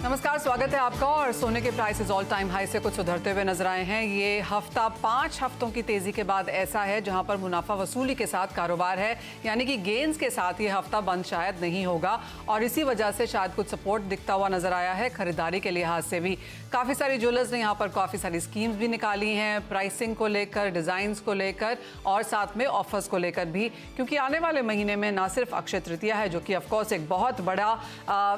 नमस्कार, स्वागत है आपका। और सोने के प्राइसेस ऑल टाइम हाई से कुछ सुधरते हुए नजर आए हैं। ये हफ्ता 5 हफ्तों की तेजी के बाद ऐसा है जहां पर मुनाफा वसूली के साथ कारोबार है, यानी कि गेन्स के साथ ये हफ्ता बंद शायद नहीं होगा और इसी वजह से शायद कुछ सपोर्ट दिखता हुआ नजर आया है खरीदारी के लिहाज से भी। काफ़ी सारी ज्वेलर्स ने यहाँ पर काफ़ी सारी स्कीम्स भी निकाली हैं, प्राइसिंग को लेकर, डिज़ाइंस को लेकर और साथ में ऑफर्स को लेकर भी, क्योंकि आने वाले महीने में ना सिर्फ अक्षय तृतीया है जो कि ऑफकोर्स एक बहुत बड़ा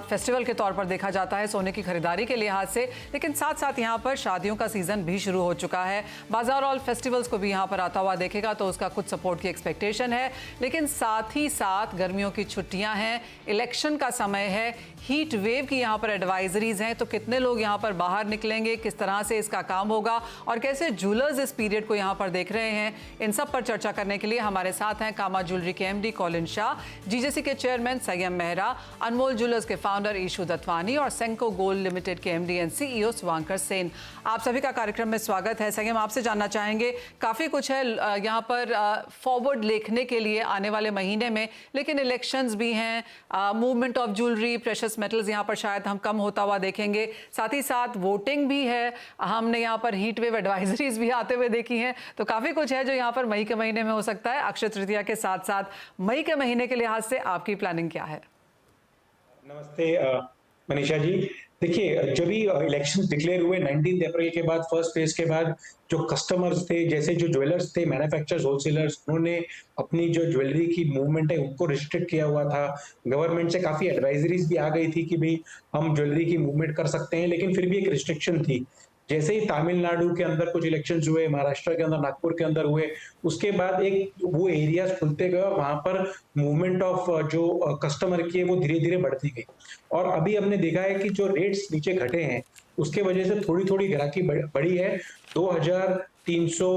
फेस्टिवल के तौर पर देखा जाता है सोने की खरीदारी के लिहाज से, लेकिन साथ साथ यहाँ पर शादियों का सीजन भी शुरू हो चुका है। बाजार और फेस्टिवल्स को भी यहाँ पर आता हुआ देखेगा तो उसका कुछ सपोर्ट की एक्सपेक्टेशन है, लेकिन साथ ही साथ गर्मियों की छुट्टियां हैं, इलेक्शन का समय है, हीट वेव की यहाँ पर एडवाइजरीज हैं, तो कितने लोग यहाँ पर बाहर निकलेंगे, किस तरह से इसका काम होगा और कैसे ज्वेलर्स इस पीरियड को यहाँ पर देख रहे हैं, इन सब पर चर्चा करने के लिए हमारे साथ हैं कामा ज्वेलरी के एमडी कॉलिन शाह, जीजेसी के चेयरमैन संयम मेहरा, अनमोल ज्वेलर्स के फाउंडर ईशू दत्वानी और सेंको गोल्ड लिमिटेड के MD and CEO Shubhankar Sen. आप सभी का कार्यक्रम में स्वागत है। संयम, आपसे जानना चाहेंगे, काफ़ी कुछ है यहाँ पर फॉरवर्ड देखने के लिए आने वाले महीने में, लेकिन इलेक्शंस भी हैं, movement of jewellery, precious metals यहाँ पर शायद हम कम होता हुआ देखेंगे, साथ ही साथ वोटिंग भी है, हमने यहाँ पर हीट वेव एडवाइजरीज भी आते हुए देखी हैं, तो काफ़ी कुछ है जो यहाँ पर मई के महीने में हो सकता है। अक्षय तृतीया के साथ साथ मई के महीने के लिहाज से आपकी प्लानिंग क्या है? नमस्ते मनीषा जी। देखिए, जब भी इलेक्शंस डिक्लेयर हुए 19 अप्रैल के बाद, फर्स्ट फेज के बाद, जो कस्टमर्स थे, जैसे जो ज्वेलर्स थे, मैन्युफैक्चरर्स, होलसेलर्स, उन्होंने अपनी जो ज्वेलरी की मूवमेंट है उनको रिस्ट्रिक्ट किया हुआ था। गवर्नमेंट से काफी एडवाइजरीज भी आ गई थी कि भाई हम ज्वेलरी की मूवमेंट कर सकते हैं, लेकिन फिर भी एक रिस्ट्रिक्शन थी। जैसे ही तमिलनाडु के अंदर कुछ इलेक्शंस हुए, महाराष्ट्र के अंदर, नागपुर के अंदर हुए, उसके बाद एक वो एरियाज खुलते गए और वहां पर मूवमेंट ऑफ जो कस्टमर की है वो धीरे धीरे बढ़ती गई। और अभी हमने देखा है कि जो रेट्स नीचे घटे हैं उसके वजह से थोड़ी थोड़ी ग्राहकी बढ़ी है। 2300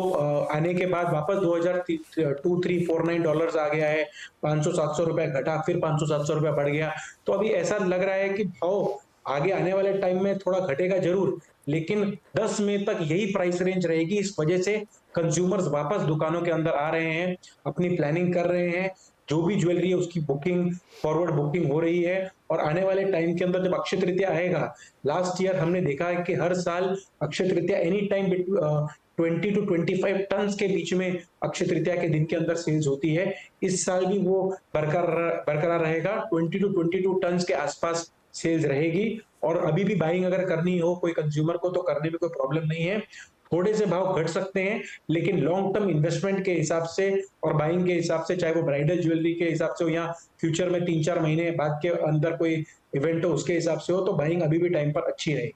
आने के बाद वापस 2349 डॉलर्स आ गया है। 500-700 रुपए घटा, फिर 500-700 रुपए बढ़ गया। तो अभी ऐसा लग रहा है कि भाव आगे आने वाले टाइम में थोड़ा घटेगा जरूर, लेकिन 10 मई तक यही प्राइस रेंज रहेगी। इस वजह से कंज्यूमर्स वापस दुकानों के अंदर आ रहे हैं, अपनी प्लानिंग कर रहे हैं, जो भी ज्वेलरी है उसकी बुकिंग, फॉरवर्ड बुकिंग हो रही है। और आने वाले टाइम के अंदर जब अक्षय तृतीया आएगा, लास्ट ईयर हमने देखा है कि हर साल Akshaya Tritiya any time 20 to 25 ton के बीच में अक्षय तृतीया के दिन के अंदर सेल्स होती है। इस साल भी वो बरकरार रहेगा, 20 to 22 टन के आसपास सेल्स रहेगी। और अभी भी बाइंग अगर करनी हो कोई कंज्यूमर को तो करने में कोई प्रॉब्लम नहीं है। थोड़े से भाव घट सकते हैं, लेकिन लॉन्ग टर्म इन्वेस्टमेंट के हिसाब से और बाइंग के हिसाब से, चाहे वो ब्राइडल ज्वेलरी के हिसाब से हो या फ्यूचर में 3-4 महीने बाद के अंदर कोई इवेंट हो उसके हिसाब से हो, तो बाइंग अभी भी टाइम पर अच्छी रहेगी।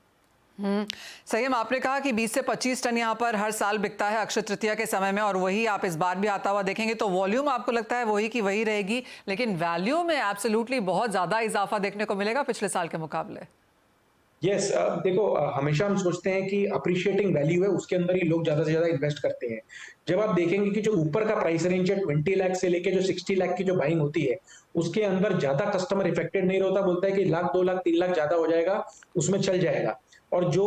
संयम, आपने कहा कि 20 से 25 टन यहाँ पर हर साल बिकता है अक्षय तृतीया के समय में, और वही आप इस बार भी आता हुआ देखेंगे, तो वॉल्यूम आपको लगता है वही की वही रहेगी, लेकिन वैल्यू में एब्सोल्युटली बहुत ज्यादा इजाफा देखने को मिलेगा पिछले साल के मुकाबले? यस, देखो, हमेशा हम सोचते हैं कि अप्रिशिएटिंग वैल्यू है उसके अंदर ही लोग ज्यादा से ज्यादा इन्वेस्ट करते हैं। जब आप देखेंगे कि जो ऊपर का प्राइस रेंज है 20 लाख से लेके जो 60 लाख की जो बाइंग होती है, उसके अंदर ज्यादा कस्टमर इफेक्टेड नहीं होता, बोलता है कि लाख, 2 लाख, 3 लाख ज्यादा हो जाएगा, उसमें चल जाएगा। और जो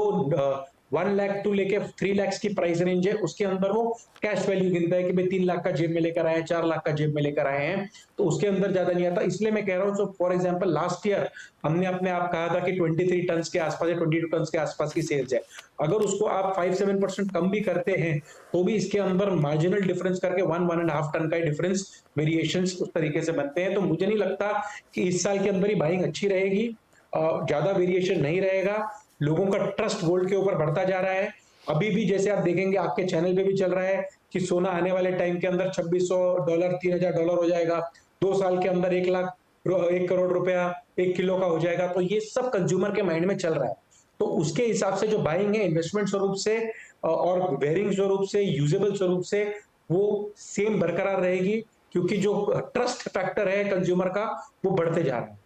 1 लाख टू लेके 3 लाख की प्राइस रेंज है उसके अंदर वो कैश वैल्यू गिनता है कि भाई 3 लाख का जेब में लेकर आए हैं, 4 लाख का जेब में लेकर आए हैं, तो उसके अंदर ज्यादा नहीं आता। इसलिए मैं कह रहा हूँ, फॉर एग्जांपल लास्ट ईयर हमने अपने आप कहा था कि 23 टन के आसपास या 22 टन के आसपास की सेल्स है। अगर उसको आप 5-7% कम भी करते हैं तो भी इसके अंदर मार्जिनल डिफरेंस करके 1-1.5 टन का डिफरेंस, वेरिएशंस उस तरीके से बनते हैं। तो मुझे नहीं लगता कि इस साल के अंदर ही बाइंग अच्छी रहेगी, ज्यादा वेरिएशन नहीं रहेगा। लोगों का ट्रस्ट गोल्ड के ऊपर बढ़ता जा रहा है। अभी भी जैसे आप देखेंगे, आपके चैनल पे भी चल रहा है कि सोना आने वाले टाइम के अंदर $2600, $3000 हो जाएगा। 2 साल के अंदर 1 लाख, 1 करोड़ रुपया 1 किलो का हो जाएगा। तो ये सब कंज्यूमर के माइंड में चल रहा है। तो उसके हिसाब से जो बाइंग है इन्वेस्टमेंट स्वरूप से और वेयरिंग स्वरूप से, यूजेबल स्वरूप से, वो सेम बरकरार रहेगी, क्योंकि जो ट्रस्ट फैक्टर है कंज्यूमर का वो बढ़ते जा रहा है।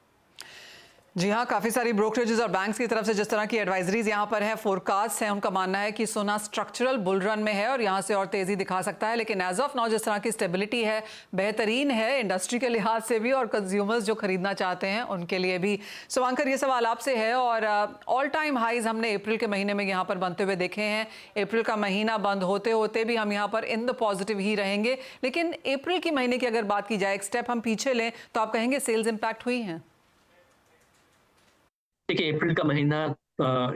जी हाँ, काफ़ी सारी ब्रोकरेजेस और बैंक्स की तरफ से जिस तरह की एडवाइजरीज यहाँ पर हैं, फोरकास्ट हैं, उनका मानना है कि सोना स्ट्रक्चरल बुल रन में है और यहाँ से और तेज़ी दिखा सकता है, लेकिन एज ऑफ नाउ जिस तरह की स्टेबिलिटी है बेहतरीन है इंडस्ट्री के लिहाज से भी और कंज्यूमर्स जो खरीदना चाहते हैं उनके लिए भी। शुभांकर, ये सवाल आपसे है, और ऑल टाइम हाइज हमने अप्रैल के महीने में यहाँ पर बनते हुए देखे हैं। अप्रैल का महीना बंद होते होते भी हम यहाँ पर इन द पॉजिटिव ही रहेंगे, लेकिन अप्रैल की महीने की अगर बात की जाए, एक स्टेप हम पीछे लें, तो आप कहेंगे सेल्स इम्पैक्ट हुई हैं? देखिए अप्रैल का महीना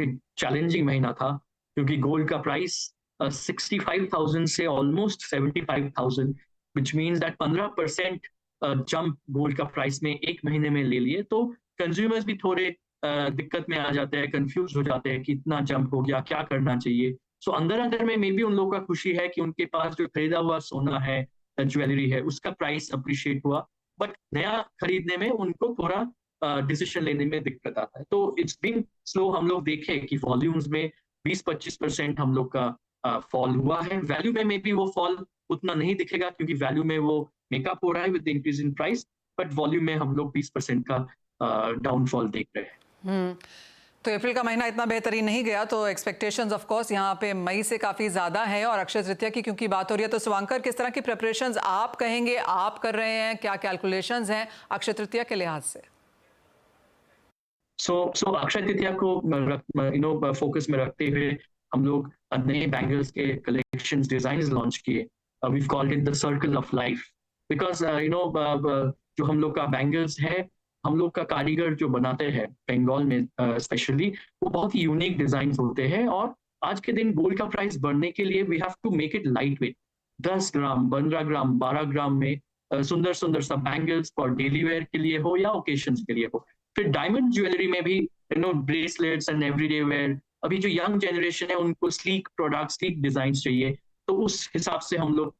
एक चैलेंजिंग महीना था, क्योंकि गोल्ड का प्राइस 65,000 से almost 75,000, which means that 15% jump gold का प्राइस में एक महीने में ले लिए, तो कंज्यूमर्स भी थोड़े दिक्कत में आ जाते हैं, कंफ्यूज हो जाते हैं कि इतना जंप हो गया, क्या करना चाहिए। सो अंदर अंदर में मे बी उन लोगों का खुशी है कि उनके पास जो खरीदा हुआ सोना है, ज्वेलरी है, उसका प्राइस अप्रिशिएट हुआ, बट नया खरीदने में उनको थोड़ा डिसीजन लेने में दिक्कत आता है। तो इट्स बीन स्लो। हम लोग देखें कि वॉल्यूम्स में 20-25% हम लोग का फॉल हुआ है। वैल्यू में मे बी वो फॉल उतना नहीं दिखेगा, क्योंकि वैल्यू में वो मेकअप हो रहा है with increase in price, but volume में हम लोग 20% का डाउनफॉल देख रहे हैं। तो अप्रैल का महीना इतना बेहतरीन नहीं गया, तो एक्सपेक्टेशंस ऑफ कोर्स यहाँ पे मई से काफ़ी ज़्यादा है। और अक्षय तृतीया की क्योंकि बात हो रही है, तो शिवांकर किस तरह की प्रिपरेशंस आप कहेंगे आप कर रहे हैं, क्या कैलकुलेशंस हैं अक्षय तृतीया के लिहाज से? सो अक्षय तृतीया को फोकस में रखते हुए हम लोग नए बैंगल्स के कलेक्शंस डिजाइन्स लॉन्च किए। We called it the circle of life, because जो हम लोग का बैंगल्स है, हम लोग का कारीगर जो बनाते हैं बंगाल में स्पेशली, वो बहुत ही यूनिक डिजाइन होते हैं। और आज के दिन गोल्ड का प्राइस बढ़ने के लिए we have to make it light weight. 10 gram, 15 gram, 12 gram में सुंदर सुंदर सा बैंगल्स और डेली वेयर के लिए हो या ओकेशंस के लिए हो। फिर डायमंड ज्वेलरी में भी ब्रेसलेट्स एंड एवरीडे वेयर, अभी जो यंग जनरेशन है उनको स्लीक प्रोडक्ट, स्लीक डिजाइन चाहिए, तो उस हिसाब से हम लोग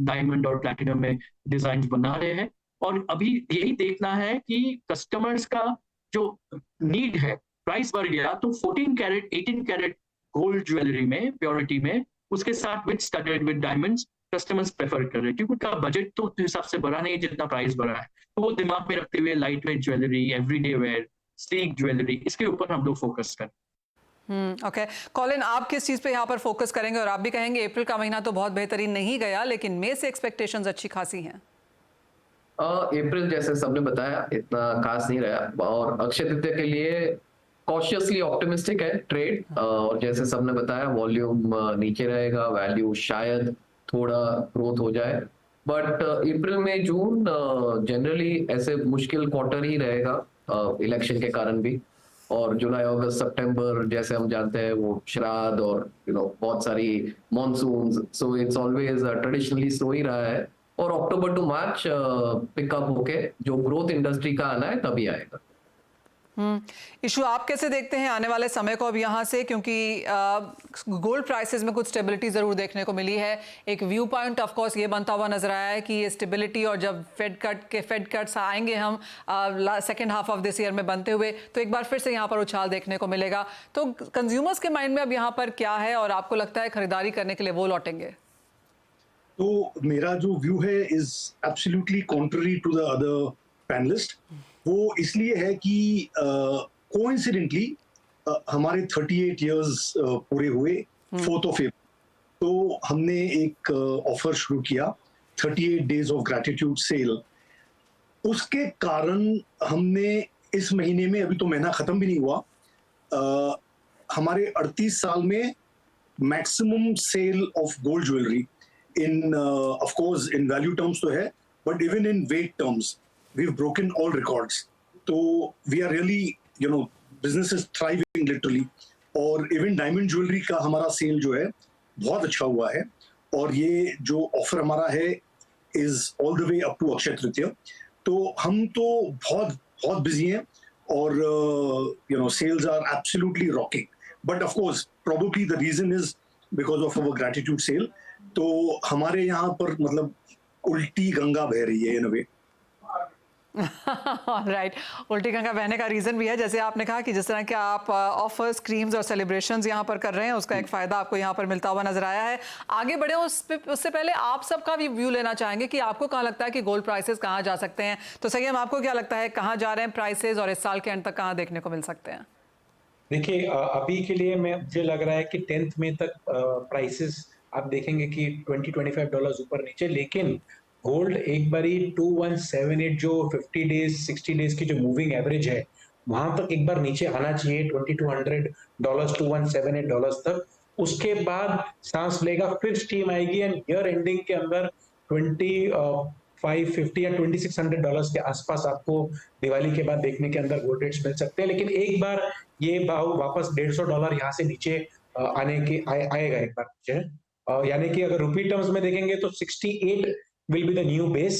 डायमंड और प्लैटिनम में डिजाइन बना रहे हैं। और अभी यही देखना है कि कस्टमर्स का जो नीड है, प्राइस बढ़ गया तो 14 कैरेट 18 कैरेट गोल्ड ज्वेलरी में, प्योरिटी में, उसके साथ with studded with diamonds customers prefer कर रहे हैं, क्योंकि उनका बजट तो उस हिसाब से बढ़ा नहीं जितना प्राइस बढ़ा है। तो वो दिमाग में रखते हुए light weight jewellery, everyday where, sleek jewellery, इसके ऊपर हम लोग फोकस करें। ओके कॉलिन, आप किस चीज़ पे यहाँ पर फोकस करेंगे? और आप भी कहेंगे अप्रैल का महीना तो बहुत बेहतरीन नहीं गया, लेकिन मई से एक्सपेक्टेशंस अच्छी खासी हैं। अप्रैल जैसे सबने बताया इतना खास नहीं रहा, और अक्षय तृतीया के लिए कॉशियसली ऑप्टिमिस्टिक है ट्रेड। और जैसे सबने बताया वॉल्यूम नीचे रहेगा, वैल्यू शायद थोड़ा ग्रोथ हो जाए, बट अप्रैल में जून जनरली ऐसे मुश्किल क्वार्टर ही रहेगा इलेक्शन के कारण भी। और जुलाई अगस्त सितंबर जैसे हम जानते हैं वो श्राद्ध और बहुत सारी monsoon, so it's always traditionally slow ही रहा है। और अक्टूबर टू मार्च पिकअप होके जो ग्रोथ इंडस्ट्री का आना है तभी आएगा। इशू आप कैसे देखते हैं आने वाले समय को अब यहाँ से, क्योंकि गोल्ड प्राइसेस में कुछ स्टेबिलिटी ज़रूर देखने को मिली है। एक व्यू पॉइंट ऑफ कोर्स ये बनता हुआ नजर आया है कि ये स्टेबिलिटी, और जब फेड कट्स आएंगे हम second half of this year में बनते हुए, तो एक बार फिर से यहाँ पर उछाल देखने को मिलेगा। तो कंज्यूमर्स के माइंड में अब यहाँ पर क्या है, और आपको लगता है खरीदारी करने के लिए वो लौटेंगे? तो मेरा जो व्यू है is absolutely contrary to the other panelist. वो इसलिए है कि कोइंसिडेंटली हमारे 38 इयर्स पूरे हुए 4th of April, तो हमने एक ऑफर शुरू किया 38 डेज ऑफ ग्रैटिट्यूड सेल। उसके कारण हमने इस महीने में, अभी तो महीना खत्म भी नहीं हुआ, हमारे 38 साल में maximum sale of gold jewellery in of course in value terms तो है, but even in weight terms we've broken all records. तो we are really business is thriving literally, और even diamond jewelry का हमारा सेल जो है बहुत अच्छा हुआ है। और ये जो ऑफर हमारा है is all the way up to Akshaya Tritiya. तो हम तो बहुत बहुत बिजी हैं, और sales are absolutely rocking, but of course probably the reason is because of our gratitude sale। तो हमारे यहाँ पर मतलब उल्टी गंगा बह रही है इन अ वे। राइट, उल्टी गंगा बहने का रीजन भी है, जैसे आपने कहा कि जिस तरह के आप ऑफर्स, क्रीम्स और सेलिब्रेशंस यहाँ पर कर रहे हैं, उसका एक फायदा आपको यहाँ पर मिलता हुआ नजर आया है। आगे बढ़े उससे पहले आप सबका भी व्यू लेना चाहेंगे कि आपको कहाँ लगता है कि गोल्ड प्राइसेस कहाँ जा सकते हैं। तो संयम, आपको क्या लगता है कहाँ जा रहे हैं प्राइसेस, और इस साल के एंड तक कहाँ देखने को मिल सकते हैं? देखिए, अभी के लिए मुझे लग रहा है कि 10th मई तक प्राइसेस आप देखेंगे कि $20-25 ऊपर नीचे, लेकिन गोल्ड एक बारी 2178 जो 50 डेज 60 डेज की जो मूविंग एवरेज है, वहां तक एक बार नीचे आना चाहिए $2200 $2178 तक। उसके बाद सांस लेगा, फिर स्टीम आएगी, एंड ईयर एंडिंग के अंदर $2550 या $2600 के आसपास आपको दिवाली के बाद देखने के अंदर गोल्ड रेट्स मिल सकते हैं, लेकिन एक बार ये भाव वापस $150 यहाँ से नीचे आएगा एक बार नीचे, यानी कि अगर रुपी टर्म्स में देखेंगे तो 68 will be the new base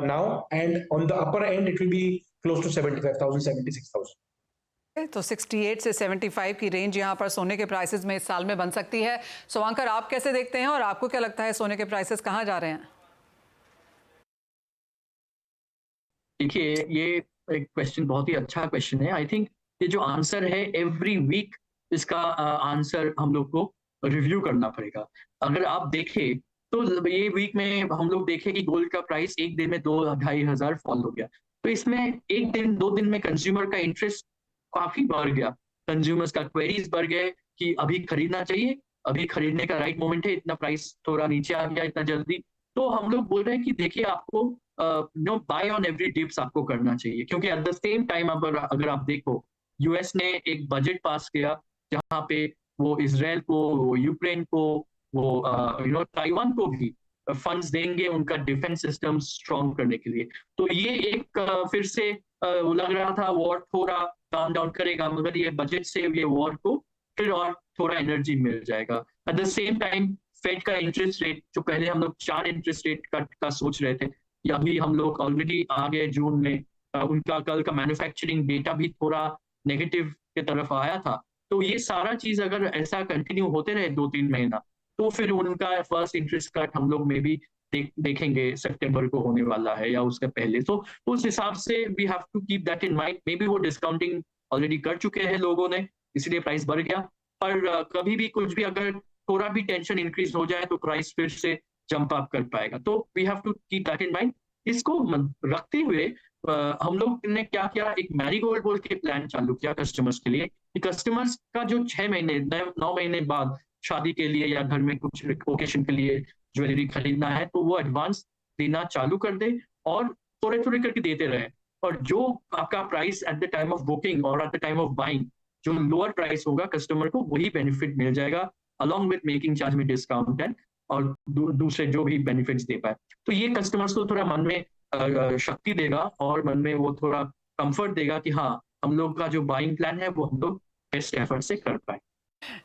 now, and on the upper end it will be close to 75,000, 76,000. तो 68 से 75 की रेंज यहाँ पर सोने के प्राइसेस में इस साल में बन सकती है। शुभंकर, आप कैसे देखते हैं और आपको क्या लगता है सोने के प्राइसेस कहाँ जा रहे हैं? देखिए, ये एक क्वेश्चन बहुत ही अच्छा क्वेश्चन है। आई थिंक ये जो आंसर है एवरी वीक इसका आंसर हम लोग को रिव्यू करना पड़ेगा। अगर आप देखें तो ये वीक में हम लोग देखें कि गोल्ड का प्राइस एक दिन में 2-2.5 हज़ार फॉल हो गया। तो इसमें एक दिन 2 दिन में कंज्यूमर का इंटरेस्ट काफी बढ़ गया, कंज्यूमर्स का क्वेरीज बढ़ गए कि अभी खरीदना चाहिए, अभी खरीदने का राइट मोमेंट है, इतना प्राइस थोड़ा नीचे आ गया इतना जल्दी। तो हम लोग बोल रहे हैं कि देखिए आपको no buy on every dips आपको करना चाहिए, क्योंकि एट द सेम टाइम अगर आप देखो यूएस ने एक बजट पास किया जहाँ पे वो इजराइल को, वो यूक्रेन को, वो ताइवान को भी फंड्स देंगे उनका डिफेंस सिस्टम स्ट्रॉन्ग करने के लिए। तो ये एक फिर से लग रहा था वॉर थोड़ा काम डाउन करेगा, मगर ये बजट से ये वॉर को फिर और थोड़ा एनर्जी मिल जाएगा। At the same time Fed का इंटरेस्ट रेट, जो पहले हम लोग 4 इंटरेस्ट रेट कट का सोच रहे थे, या अभी हम लोग ऑलरेडी आ गए जून में, उनका कल का मैन्युफैक्चरिंग डेटा भी थोड़ा नेगेटिव के तरफ आया था। तो ये सारा चीज अगर ऐसा कंटिन्यू होते रहे 2-3 महीना, तो फिर उनका फर्स्ट इंटरेस्ट कट हम लोग में भी देखेंगे सितंबर को होने वाला है या उसके पहले। तो उस हिसाब से we have to keep that in mind. Maybe वो डिस्काउंटिंग ऑलरेडी कर चुके हैं लोगों ने, इसलिए प्राइस बढ़ गया। पर कभी भी कुछ भी अगर थोड़ा भी टेंशन इंक्रीज हो जाए तो प्राइस फिर से जंप अप कर पाएगा। तो we have to keep that in mind. इसको रखते हुए हम लोग ने क्या किया, एक मैरीगोल्ड बोल के प्लान चालू किया कस्टमर्स के लिए। कस्टमर्स का जो 6 महीने 9 महीने बाद शादी के लिए या घर में कुछ ओकेशन के लिए ज्वेलरी खरीदना है, तो वो एडवांस देना चालू कर दे और थोड़े थोड़े करके देते रहे। और जो आपका price at the time of booking और at the time of buying जो लोअर प्राइस होगा कस्टमर को वही बेनिफिट मिल जाएगा, अलॉन्ग विद मेकिंग चार्ज में डिस्काउंट एंड और दूसरे जो भी बेनिफिट्स दे पाए। तो ये कस्टमर्स को थोड़ा मन में शक्ति देगा और मन में वो थोड़ा कंफर्ट देगा कि हाँ, हम लोग का जो बाइंग प्लान है वो हम लोग बेस्ट एफर्ट से कर पाए।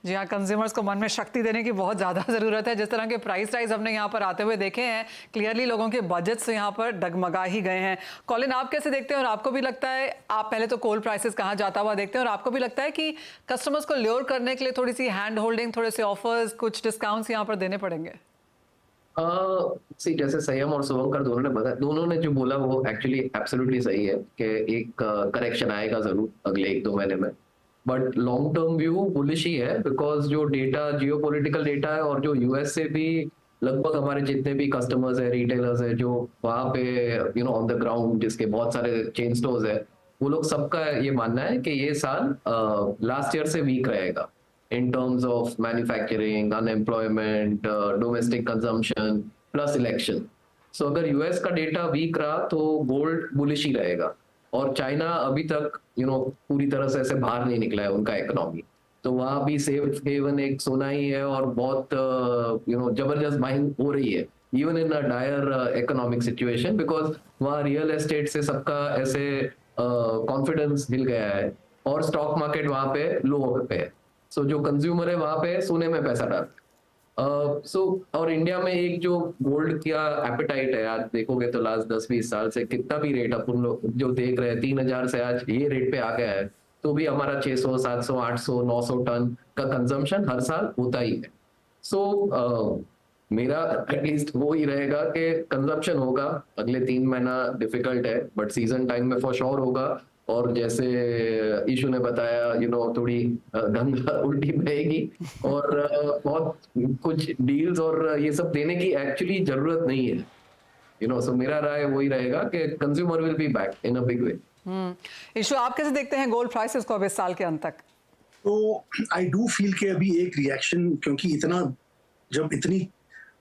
जी हाँ, कंज्यूमर्स को मन में शक्ति देने की बहुत ज़्यादा ज़रूरत है। जिस तरह के प्राइस राइज हमने यहाँ पर आते हुए देखे हैं, क्लियरली लोगों के बजट्स यहाँ पर डगमगा ही गए हैं। कॉलिन, आप कैसे देखते हैं और आपको भी लगता है, आप पहले तो कोल प्राइसेस कहाँ जाता हुआ देखते हैं, और आपको भी लगता है कि कस्टमर्स को ल्योर करने के लिए थोड़ी सी हैंड होल्डिंग, थोड़े से ऑफर्स, कुछ डिस्काउंट्स यहाँ पर देने पड़ेंगे? जैसे संयम और शुभंकर दोनों ने जो बोला वो एक्चुअली एब्सोल्युटली सही है कि एक करेक्शन आएगा जरूर अगले 1-2 महीने में। But long term view bullish ही है, बिकॉज जो डेटा जियोपॉलिटिकल डेटा है और जो यूएस से भी लगभग हमारे जितने भी कस्टमर्स है, रिटेलर्स है जो वहाँ पे ऑन द ग्राउंड, जिसके बहुत सारे चेन स्टोर्स है, वो लोग सबका ये मानना है कि ये साल लास्ट ईयर से वीक रहेगा in terms of manufacturing, unemployment, domestic consumption plus election. So अगर यूएस का डेटा वीक रहा तो गोल्ड बुलिश ही रहेगा। और चाइना अभी तक पूरी तरह से ऐसे बाहर नहीं निकला है उनका इकोनॉमी, तो वहाँ भी सेफ हेवन एक सोना ही है और बहुत जबरदस्त बाइंग हो रही है even in a dire economic situation, because वहाँ रियल एस्टेट से सबका ऐसे कॉन्फिडेंस हिल गया है और स्टॉक मार्केट वहाँ पे लो पे है। सो जो कंज्यूमर है वहां पे सोने में पैसा डाल। और इंडिया में एक जो गोल्ड का एपेटाइट है, आज देखोगे तो लास्ट 10-20 साल से कितना भी रेट अपन लोग जो देख रहे हैं 3000 से आज ये रेट पे आ गया है, तो भी हमारा 600, 700, 800, 900 टन का कंजम्पशन हर साल होता ही है। मेरा एटलीस्ट वो ही रहेगा कि कंजम्पशन होगा। अगले 3 महीना डिफिकल्ट है बट सीजन टाइम में फॉर श्योर होगा। और जैसे ईशु ने बताया थोड़ी गंगा उल्टी बहेगी और बहुत कुछ डील्स और ये सब देने की एक्चुअली जरूरत नहीं है। सो मेरा राय वही रहेगा कि consumer will be back in a big way. Ishu, आप कैसे देखते हैं गोल्ड प्राइसेस को अब इस साल के अंत तक? तो आई डू फील कि अभी एक रिएक्शन, क्योंकि जब इतनी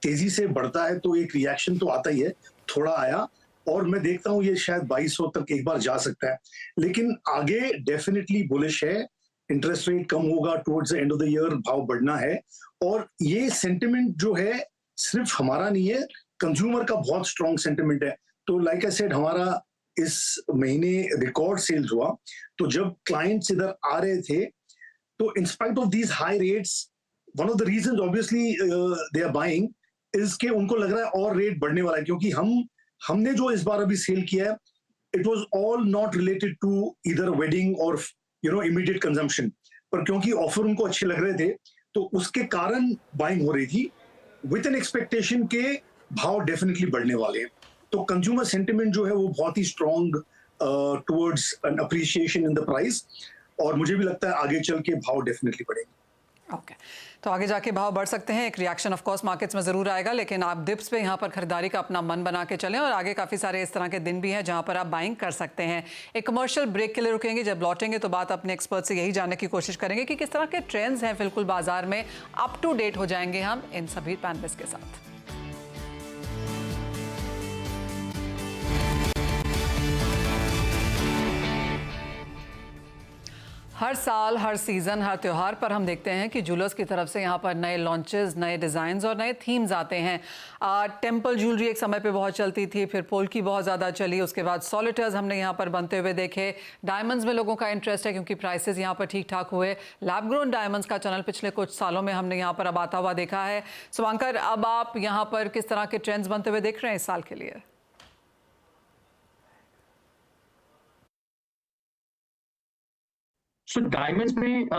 तेजी से बढ़ता है तो एक रिएक्शन तो आता ही है, थोड़ा आया और मैं देखता हूँ ये शायद 2200 तक एक बार जा सकता है, लेकिन आगे डेफिनेटली बुलिश है। इंटरेस्ट रेट कम होगा, towards the end of the year भाव बढ़ना है। और ये सेंटिमेंट जो है सिर्फ हमारा नहीं है, कंज्यूमर का बहुत स्ट्रॉन्ग सेंटिमेंट है। तो लाइक आई सेड, हमारा इस महीने रिकॉर्ड सेल्स हुआ। तो जब क्लाइंट्स इधर आ रहे थे, तो in spite of these high rates, one of the reasons obviously they are buying is के उनको लग रहा है और रेट बढ़ने वाला है, क्योंकि हमने जो इस बार अभी सेल किया है, it was all not related to either wedding और इमीडिएट कंजम्पशन, पर क्योंकि ऑफर उनको अच्छे लग रहे थे तो उसके कारण बाइंग हो रही थी विद एन एक्सपेक्टेशन के भाव डेफिनेटली बढ़ने वाले हैं। तो कंज्यूमर सेंटिमेंट जो है वो बहुत ही strong towards an appreciation in the price, और मुझे भी लगता है आगे चल के भाव डेफिनेटली बढ़ेंगे। ओके, तो आगे जाके भाव बढ़ सकते हैं। एक रिएक्शन ऑफ कोर्स मार्केट्स में जरूर आएगा, लेकिन आप डिप्स पे यहाँ पर खरीदारी का अपना मन बना के चलें, और आगे काफ़ी सारे इस तरह के दिन भी हैं जहाँ पर आप बाइंग कर सकते हैं। एक कमर्शियल ब्रेक के लिए रुकेंगे, जब लौटेंगे तो बात अपने एक्सपर्ट से यही जानने की कोशिश करेंगे कि किस तरह के ट्रेंड्स हैं बिल्कुल बाजार में। अप टू डेट हो जाएंगे हम इन सभी पैनलिस्ट के साथ। हर साल, हर सीज़न, हर त्यौहार पर हम देखते हैं कि ज्वेलर्स की तरफ से यहाँ पर नए लॉन्चेस, नए डिज़ाइंस और नए थीम्स आते हैं। टेम्पल ज्वेलरी एक समय पे बहुत चलती थी, फिर पोल्की बहुत ज़्यादा चली, उसके बाद सॉलिटर्स हमने यहाँ पर बनते हुए देखे। डायमंड्स में लोगों का इंटरेस्ट है क्योंकि प्राइसेस यहाँ पर ठीक ठाक हुए। लैब ग्रोन डायमंड्स का चैनल पिछले कुछ सालों में हमने यहाँ पर अब आता हुआ देखा है। शुभंकर, अब आप यहाँ पर किस तरह के ट्रेंड्स बनते हुए देख रहे हैं इस साल के लिए? सो डायमंड्स में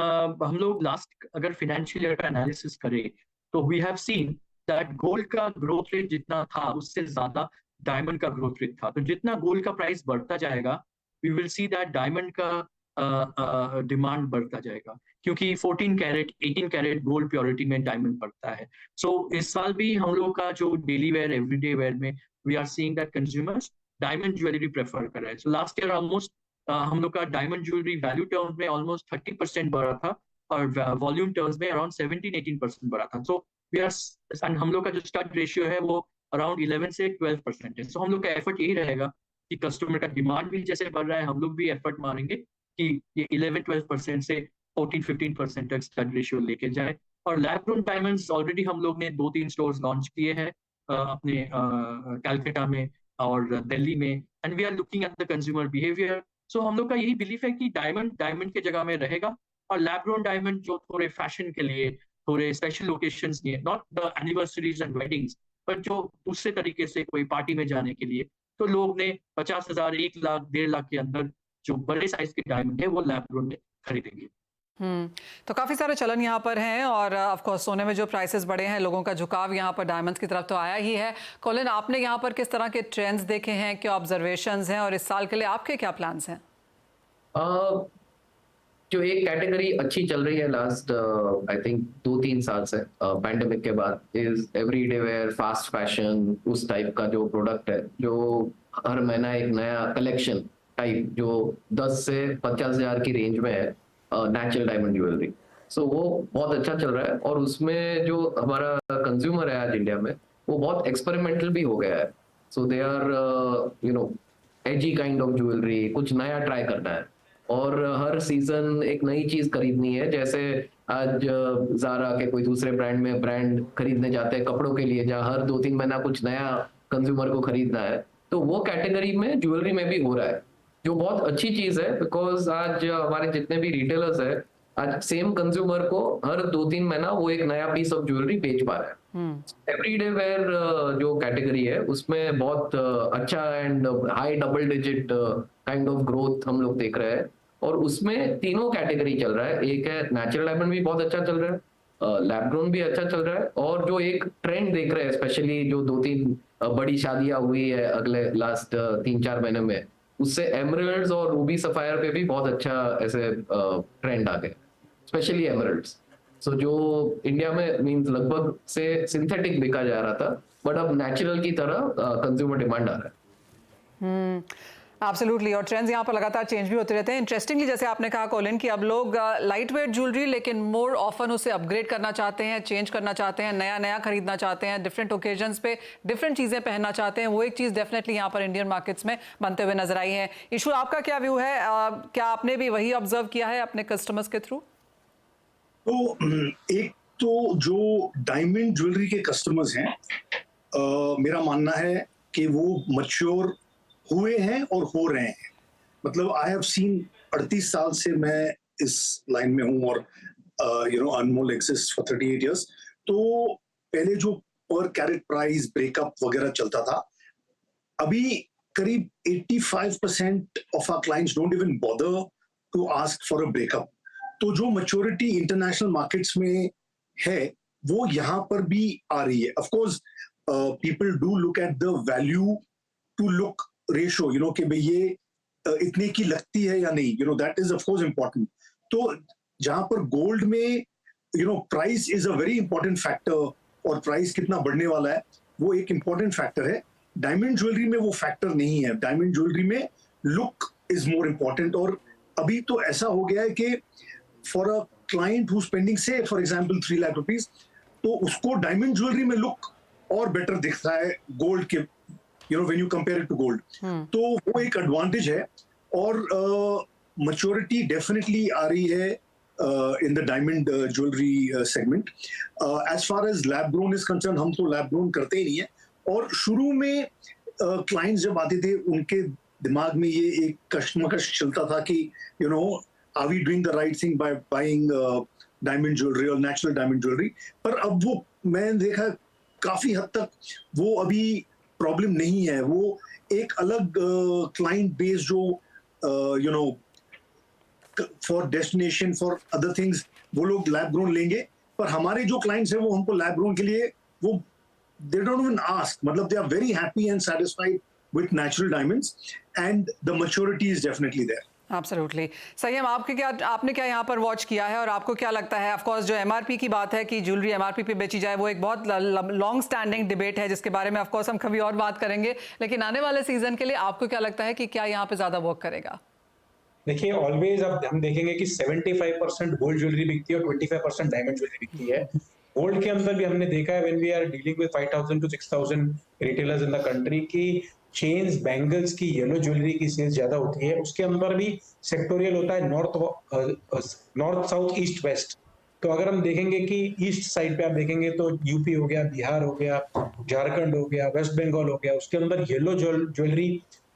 हम लोग लास्ट अगर फाइनेंशियल ईयर का एनालिसिस करें तो we have seen that gold का ग्रोथ रेट जितना था उससे ज्यादा डायमंड का ग्रोथ रेट था। तो जितना गोल्ड का प्राइस बढ़ता जाएगा we will see that diamond का डिमांड बढ़ता जाएगा, क्योंकि 14 कैरेट 18 कैरेट गोल्ड प्योरिटी में डायमंड बढ़ता है। सो इस साल भी हम लोग का जो डेली वेयर एवरीडे वेयर में we are seeing that consumers diamond jewellery prefer कर रहे हैं। सो लास्ट ईयर ऑलमोस्ट हम लोग का डायमंड ज्वेलरी वैल्यू टर्म्स में ऑलमोस्ट 30% बढ़ा था और वॉल्यूम टर्म्स में अराउंड 17-18% बढ़ा था। सो वी आर, हम लोग का जो स्टड रेशियो है वो अराउंड 11 से 12% है। सो हम लोग का एफर्ट यही रहेगा कि कस्टमर का डिमांड भी जैसे बढ़ रहा है, हम लोग भी एफर्ट मारेंगे कि ये 11-12% से 14-15% तक स्टड रेशियो लेके जाए। और लैब ग्रोन डायमंड्स ऑलरेडी हम लोग ने 2-3 स्टोर्स लॉन्च किए हैं अपने कैलकाटा में और दिल्ली में, and we are looking at the consumer behaviour. So हम लोग का यही बिलीफ है कि डायमंड के जगह में रहेगा, और लैब ग्रोन डायमंड जो थोड़े फैशन के लिए, थोड़े स्पेशल ओकेशंस के लिए, not the anniversaries and weddings, पर जो दूसरे तरीके से कोई पार्टी में जाने के लिए, तो लोग ने 50,000, 1 लाख, 1.5 लाख के अंदर जो बड़े साइज के डायमंड है वो लैब ग्रोन में खरीदेंगे। तो काफ़ी सारे चलन यहाँ पर हैं, और ऑफ कोर्स सोने में जो प्राइसेस बढ़े हैं, लोगों का झुकाव यहाँ पर डायमंड्स की तरफ तो आया ही है। कॉलिन, आपने यहाँ पर किस तरह के ट्रेंड्स देखे हैं, क्या ऑब्जर्वेशंस हैं, और इस साल के लिए आपके क्या प्लान्स हैं? जो एक कैटेगरी अच्छी चल रही है लास्ट आई थिंक 2-3 साल से पैंडेमिक के बाद, is everyday where, fast fashion, उस टाइप का जो प्रोडक्ट है, जो हर महीना एक नया कलेक्शन टाइप जो 10 से 50,000 की रेंज में है, नेचुरल डायमंड ज्वेलरी। सो वो बहुत अच्छा चल रहा है, और उसमें जो हमारा कंज्यूमर है आज इंडिया में वो बहुत एक्सपेरिमेंटल भी हो गया है। So they are edgy kind of jewellery, कुछ नया ट्राई करना है, और हर सीजन एक नई चीज खरीदनी है। जैसे आज ज़ारा के कोई दूसरे ब्रांड खरीदने जाते हैं कपड़ों के लिए, जहाँ हर 2-3 महीना कुछ नया कंज्यूमर को खरीदना है, तो वो कैटेगरी में ज्वेलरी में भी हो रहा है, जो बहुत अच्छी चीज है। बिकॉज आज हमारे जितने भी रिटेलर्स है, आज सेम कंज्यूमर को हर 2-3 महीना वो एक नया पीस ऑफ ज्वेलरी बेच पा रहा है। एवरीडे वेयर जो कैटेगरी है उसमें बहुत अच्छा and high double digit kind of growth हम लोग देख रहे हैं, और उसमें तीनों कैटेगरी चल रहा है। एक है नेचुरल डायमंड भी बहुत अच्छा चल रहा है, लैब ग्रोन भी अच्छा चल रहा है, और जो एक ट्रेंड देख रहे हैं स्पेशली जो 2-3 बड़ी शादियां हुई है अगले लास्ट 3-4 महीने में, उससे एमरल्ड्स और रूबी सफायर पे भी बहुत अच्छा ऐसे ट्रेंड आ गए, स्पेशली एमरल्ड्स। सो जो इंडिया में मींस लगभग से सिंथेटिक बिका जा रहा था, बट अब नेचुरल की तरह कंज्यूमर डिमांड आ रहा है। एब्सोल्युटली, और ट्रेंड्स यहाँ पर लगातार चेंज भी होते रहते हैं। इंटरेस्टिंगली जैसे आपने कहा कॉलिन कि अब लोग लाइट वेट ज्वेलरी, लेकिन मोर ऑफन उसे अपग्रेड करना चाहते हैं, चेंज करना चाहते हैं, नया खरीदना चाहते हैं, डिफरेंट ओकेजन्स पे डिफरेंट चीज़ें पहनना चाहते हैं। वो एक चीज़ डेफिनेटली यहाँ पर इंडियन मार्केट्स में बनते हुए नजर आई है। इशू, आपका क्या व्यू है? क्या आपने भी वही ऑब्जर्व किया है अपने कस्टमर्स के थ्रू? तो एक तो जो डायमंड ज्वेलरी के कस्टमर्स हैं मेरा मानना है कि वो मैच्योर हुए हैं और हो रहे हैं। मतलब आई हैव सीन 38 साल से मैं इस लाइन में हूं और अनमोल एग्जिस्ट फॉर 38 इयर्स। तो पहले जो पर कैरेट प्राइस ब्रेकअप वगैरह चलता था, अभी करीब 85% of our clients don't even bother to ask for a breakup. तो जो मैच्योरिटी इंटरनेशनल मार्केट्स में है वो यहाँ पर भी आ रही है। Of course people do look at the value to look ratio, कि भाई ये इतने की लगती है या नहीं, that is of course important. तो जहां पर गोल्ड में price is a very important factor और प्राइस कितना बढ़ने वाला है वो एक इंपॉर्टेंट फैक्टर है। डायमंड ज्वेलरी में वो फैक्टर नहीं है। डायमंड ज्वेलरी में लुक इज मोर इंपॉर्टेंट। और अभी तो ऐसा हो गया है कि for a client who spending say for example 3 lakh rupees, तो उसको डायमंड ज्वेलरी में लुक और बेटर दिख रहा है गोल्ड के, when you compare it to gold. तो वो एक एडवांटेज है। और मैच्योरिटी डेफिनेटली आ रही है in the diamond jewellery segment. As far as lab grown is concern, हम तो लैब ग्रोन करते ही नहीं है। और शुरू में क्लाइंट्स जब आते थे उनके दिमाग में ये एक कश्मकश चलता था कि are we doing the right thing by buying diamond jewellery और नेचुरल डायमंड ज्वेलरी। पर अब वो मैंने देखा काफी हद तक वो अभी प्रॉब्लम नहीं है। वो एक अलग क्लाइंट बेस जो for destination for other things वो लोग लैब ग्रोन लेंगे। पर हमारे जो क्लाइंट्स हैं वो हमको लैब ग्रोन के लिए वो they don't even ask, मतलब they are very happy and satisfied with natural diamonds and the maturity is definitely there. Absolutely. संयम, आपने क्या यहाँ पर वॉच किया है और आपको क्या लगता है? ऑफ कोर्स जो एमआरपी की बात है कि ज्वेलरी एमआरपी पे बेची जाए वो एक बहुत लॉन्ग स्टैंडिंग डिबेट है जिसके बारे में ऑफ कोर्स हम कभी और बात करेंगे, लेकिन आने वाले सीजन के लिए आपको क्या लगता है कि क्या यहाँ पे ज्यादा वर्क करेगा? देखिए, ऑलवेज अब हम देखेंगे कि 75% गोल्ड ज्वेलरी बिकती है और 25% डायमंड ज्वेलरी बिकती है। गोल्ड के अंदर भी हमने देखा है when we are dealing with 5000 to 6000 retailers in the country की चेन्स बैंगल्स की येलो ज्वेलरी की सेल्स ज्यादा होती है। उसके अंदर भी सेक्टोरियल होता है, नॉर्थ साउथ ईस्ट वेस्ट। तो अगर हम देखेंगे कि ईस्ट साइड पे आप देखेंगे तो यूपी हो गया, बिहार हो गया, झारखंड हो गया, वेस्ट बंगाल हो गया, उसके अंदर येलो ज्वेलरी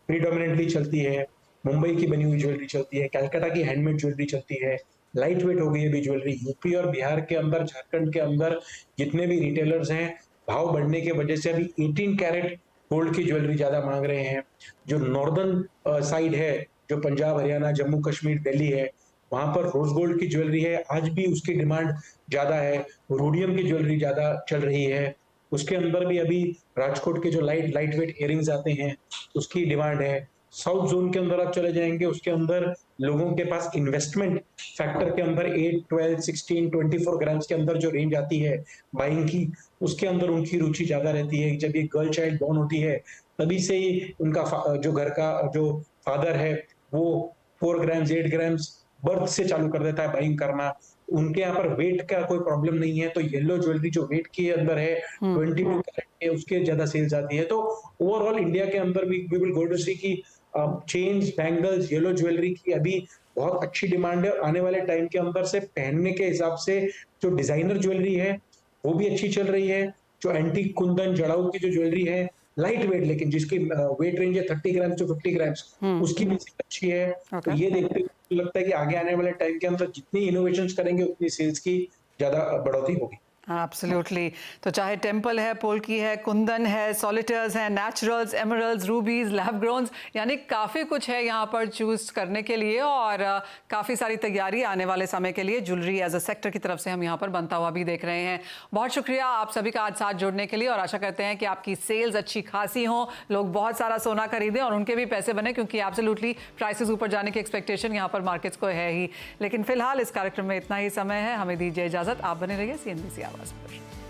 प्रीडोमिनेंटली चलती है। मुंबई की बनी हुई ज्वेलरी चलती है, कलकत्ता की हैंडमेड ज्वेलरी चलती है, लाइट वेट हो गई अभी ज्वेलरी। यूपी और बिहार के अंदर, झारखंड के अंदर जितने भी रिटेलर्स हैं, भाव बढ़ने की वजह से अभी 18 कैरेट गोल्ड की ज्वेलरी ज्यादा मांग रहे हैं। जो नॉर्दर्न साइड है, जो पंजाब, हरियाणा, जम्मू कश्मीर, दिल्ली है, वहां पर रोज गोल्ड की ज्वेलरी है, आज भी उसकी डिमांड ज्यादा है। रोडियम की ज्वेलरी ज्यादा चल रही है। उसके अंदर भी अभी राजकोट के जो लाइट वेट इयरिंग्स आते हैं उसकी डिमांड है। साउथ जोन के अंदर आप चले जाएंगे, उसके अंदर लोगों के पास इन्वेस्टमेंट फैक्टर के अंदर 8, 12, 16, 24 ग्राम्स के अंदर जो रेंज आती है बाइंग की, उसके अंदर उनकी रुचि ज्यादा रहती है। जब ये गर्ल चाइल्ड बॉर्न होती है तभी से ही उनका जो घर का जो फादर है वो 4 ग्राम्स 8 ग्राम्स बर्थ से चालू कर देता है बाइंग करना। उनके यहाँ पर वेट का कोई प्रॉब्लम नहीं है, तो येलो ज्वेलरी जो वेट के अंदर है 22 कैरेट है उसके ज्यादा सेल्स आती है। तो ओवरऑल इंडिया के अंदर भी वी विल गो टू सी की चेन्स, बैंगल्स, येलो ज्वेलरी की अभी बहुत अच्छी डिमांड है। आने वाले टाइम के अंदर से पहनने के हिसाब से जो डिजाइनर ज्वेलरी है वो भी अच्छी चल रही है। जो एंटीक कुंदन जड़ाऊ की जो ज्वेलरी है लाइट वेट, लेकिन जिसकी वेट रेंज है 30 ग्राम to 50 ग्राम्स, उसकी भी अच्छी है। तो ये देखते हुए लगता है कि आगे आने वाले टाइम के अंदर जितनी इनोवेशंस करेंगे उतनी सेल्स की ज्यादा बढ़ोतरी होगी। एब्सोल्युटली। तो चाहे टेम्पल है, पोल्की है, कुंदन है, सॉलिटर्स है, नेचुरल्स, एमरल्ड्स, रूबीज, लैब ग्रोन्स, यानी काफ़ी कुछ है यहाँ पर चूज करने के लिए और काफ़ी सारी तैयारी आने वाले समय के लिए ज्वेलरी एज अ सेक्टर की तरफ से हम यहाँ पर बनता हुआ भी देख रहे हैं। बहुत शुक्रिया आप सभी का आज साथ जुड़ने के लिए और आशा करते हैं कि आपकी सेल्स अच्छी खासी हों, लोग बहुत सारा सोना खरीदें और उनके भी पैसे बने, क्योंकि एब्सोल्युटली प्राइसेस ऊपर जाने की एक्सपेक्टेशन यहाँ पर मार्केट्स को है ही। लेकिन फिलहाल इस कार्यक्रम में इतना ही समय है, हमें दीजिए इजाज़त। आप बने रहिए CNBC आवाज़ पर।